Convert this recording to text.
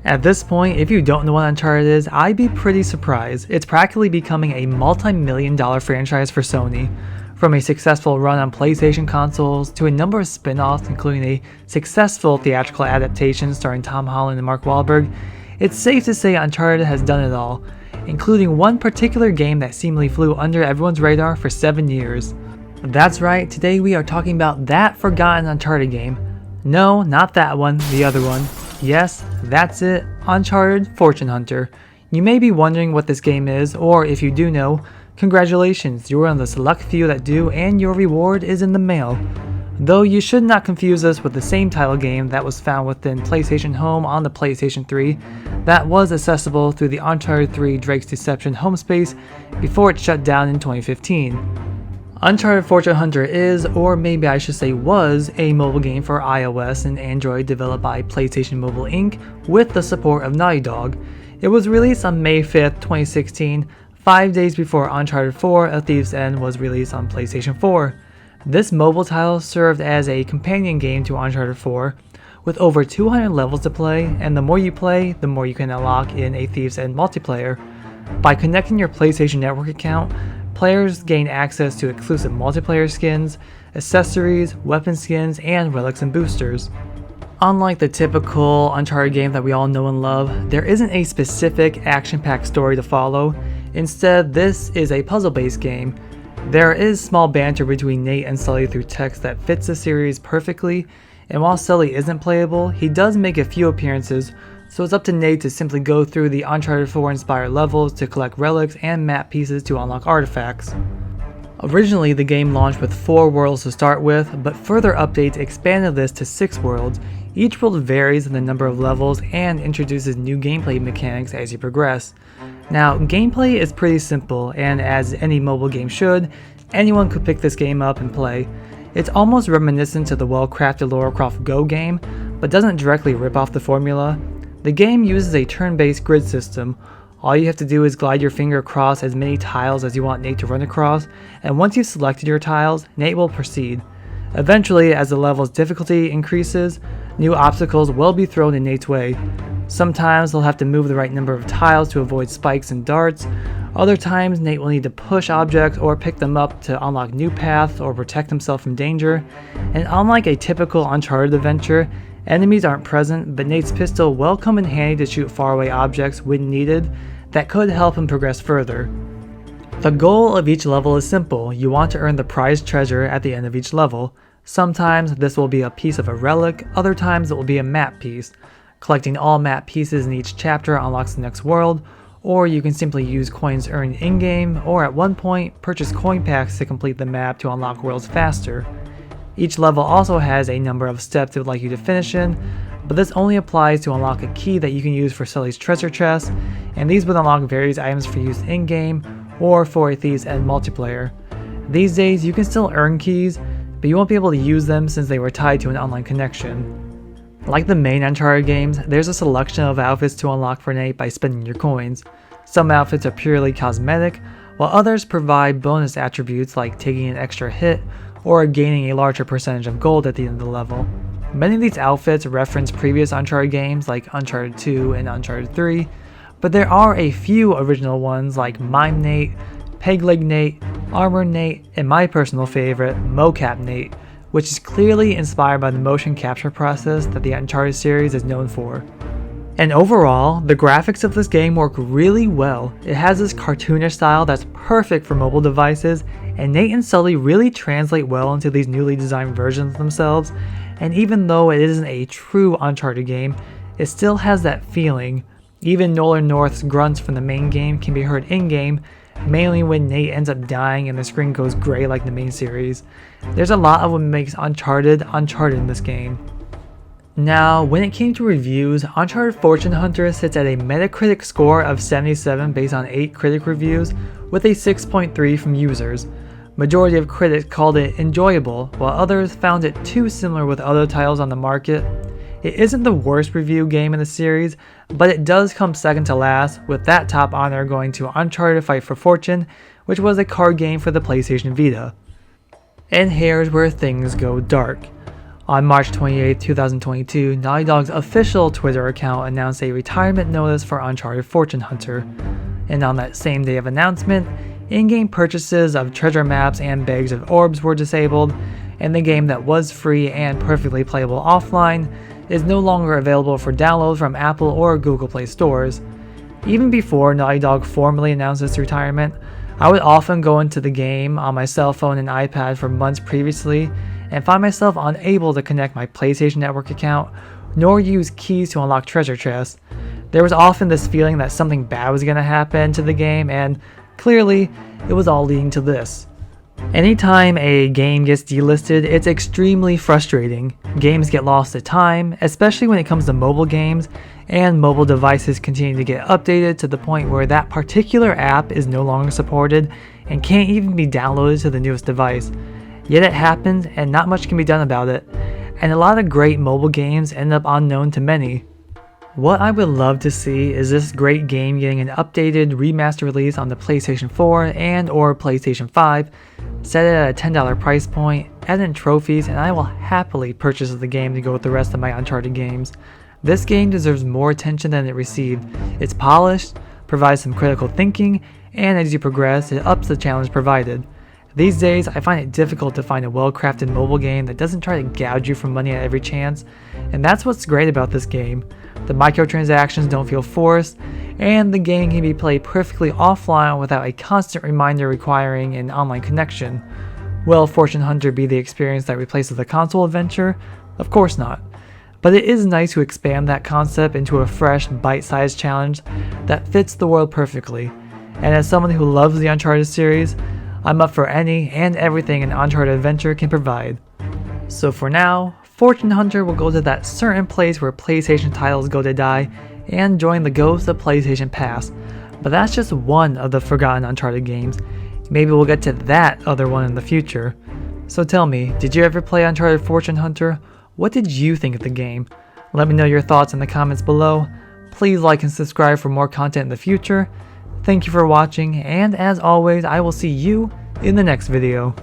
At this point, if you don't know what Uncharted is, I'd be pretty surprised. It's practically becoming a multi-million-dollar franchise for Sony. From a successful run on PlayStation consoles to a number of spin-offs including a successful theatrical adaptation starring Tom Holland and Mark Wahlberg, it's safe to say Uncharted has done it all, including one particular game that seemingly flew under everyone's radar for 7 years. That's right, today we are talking about that forgotten Uncharted game. No, not that one, the other one. Yes, that's it, Uncharted Fortune Hunter. You may be wondering what this game is, or if you do know, congratulations, you're one of the select few that do, and your reward is in the mail. Though you should not confuse this with the same title game that was found within PlayStation Home on the PlayStation 3 that was accessible through the Uncharted 3 Drake's Deception home space before it shut down in 2015. Uncharted Fortune Hunter is, or maybe I should say was, a mobile game for iOS and Android developed by PlayStation Mobile Inc. with the support of Naughty Dog. It was released on May 5th, 2016, 5 days before Uncharted 4: A Thief's End was released on PlayStation 4. This mobile title served as a companion game to Uncharted 4, with over 200 levels to play, and the more you play, the more you can unlock in A Thief's End multiplayer. By connecting your PlayStation Network account, players gain access to exclusive multiplayer skins, accessories, weapon skins, and relics and boosters. Unlike the typical Uncharted game that we all know and love, there isn't a specific action-packed story to follow. Instead, this is a puzzle-based game. There is small banter between Nate and Sully through text that fits the series perfectly, and while Sully isn't playable, he does make a few appearances, so it's up to Nate to simply go through the Uncharted 4 inspired levels to collect relics and map pieces to unlock artifacts. Originally, the game launched with 4 worlds to start with, but further updates expanded this to 6 worlds. Each world varies in the number of levels and introduces new gameplay mechanics as you progress. Now, gameplay is pretty simple, and as any mobile game should, anyone could pick this game up and play. It's almost reminiscent to the well-crafted Lara Croft Go game, but doesn't directly rip off the formula. The game uses a turn-based grid system. All you have to do is glide your finger across as many tiles as you want Nate to run across, and once you've selected your tiles, Nate will proceed. Eventually, as the level's difficulty increases, new obstacles will be thrown in Nate's way. Sometimes they'll have to move the right number of tiles to avoid spikes and darts. Other times, Nate will need to push objects or pick them up to unlock new paths or protect himself from danger. And unlike a typical Uncharted adventure, enemies aren't present, but Nate's pistol will come in handy to shoot faraway objects when needed that could help him progress further. The goal of each level is simple. You want to earn the prized treasure at the end of each level. Sometimes this will be a piece of a relic, other times it will be a map piece. Collecting all map pieces in each chapter unlocks the next world, or you can simply use coins earned in-game, or at one point, purchase coin packs to complete the map to unlock worlds faster. Each level also has a number of steps it would like you to finish in, but this only applies to unlock a key that you can use for Sully's treasure chest, and these would unlock various items for use in-game or for a Thief's End multiplayer. These days, you can still earn keys, but you won't be able to use them since they were tied to an online connection. Like the main Uncharted games, there's a selection of outfits to unlock for Nate by spending your coins. Some outfits are purely cosmetic, while others provide bonus attributes like taking an extra hit or gaining a larger percentage of gold at the end of the level. Many of these outfits reference previous Uncharted games like Uncharted 2 and Uncharted 3, but there are a few original ones like Mime Nate, Peg Leg Nate, Armor Nate, and my personal favorite, Mocap Nate, which is clearly inspired by the motion capture process that the Uncharted series is known for. And overall, the graphics of this game work really well. It has this cartoonish style that's perfect for mobile devices, and Nate and Sully really translate well into these newly designed versions themselves, and even though it isn't a true Uncharted game, it still has that feeling. Even Nolan North's grunts from the main game can be heard in-game, mainly when Nate ends up dying and the screen goes gray like the main series. There's a lot of what makes Uncharted in this game. Now, when it came to reviews, Uncharted Fortune Hunter sits at a Metacritic score of 77 based on 8 critic reviews, with a 6.3 from users. Majority of critics called it enjoyable, while others found it too similar with other titles on the market. It isn't the worst review game in the series, but it does come second to last, with that top honor going to Uncharted Fight for Fortune, which was a card game for the PlayStation Vita. And here's where things go dark. On March 28, 2022, Naughty Dog's official Twitter account announced a retirement notice for Uncharted Fortune Hunter. And on that same day of announcement, in-game purchases of treasure maps and bags of orbs were disabled, and the game that was free and perfectly playable offline is no longer available for download from Apple or Google Play stores. Even before Naughty Dog formally announced its retirement, I would often go into the game on my cell phone and iPad for months previously and find myself unable to connect my PlayStation Network account nor use keys to unlock treasure chests. There was often this feeling that something bad was going to happen to the game, and clearly it was all leading to this. Anytime a game gets delisted, it's extremely frustrating. Games get lost to time, especially when it comes to mobile games, and mobile devices continue to get updated to the point where that particular app is no longer supported and can't even be downloaded to the newest device. Yet it happens and not much can be done about it, and a lot of great mobile games end up unknown to many. What I would love to see is this great game getting an updated remaster release on the PlayStation 4 and or PlayStation 5, set it at a $10 price point, add in trophies, and I will happily purchase the game to go with the rest of my Uncharted games. This game deserves more attention than it received. It's polished, provides some critical thinking, and as you progress, it ups the challenge provided. These days, I find it difficult to find a well-crafted mobile game that doesn't try to gouge you for money at every chance, and that's what's great about this game. The microtransactions don't feel forced, and the game can be played perfectly offline without a constant reminder requiring an online connection. Will Fortune Hunter be the experience that replaces the console adventure? Of course not. But it is nice to expand that concept into a fresh, bite-sized challenge that fits the world perfectly. And as someone who loves the Uncharted series, I'm up for any and everything an Uncharted adventure can provide. So for now, Fortune Hunter will go to that certain place where PlayStation titles go to die and join the ghost of PlayStation Past. But that's just one of the forgotten Uncharted games. Maybe we'll get to that other one in the future. So tell me, did you ever play Uncharted Fortune Hunter? What did you think of the game? Let me know your thoughts in the comments below. Please like and subscribe for more content in the future. Thank you for watching, and as always, I will see you in the next video.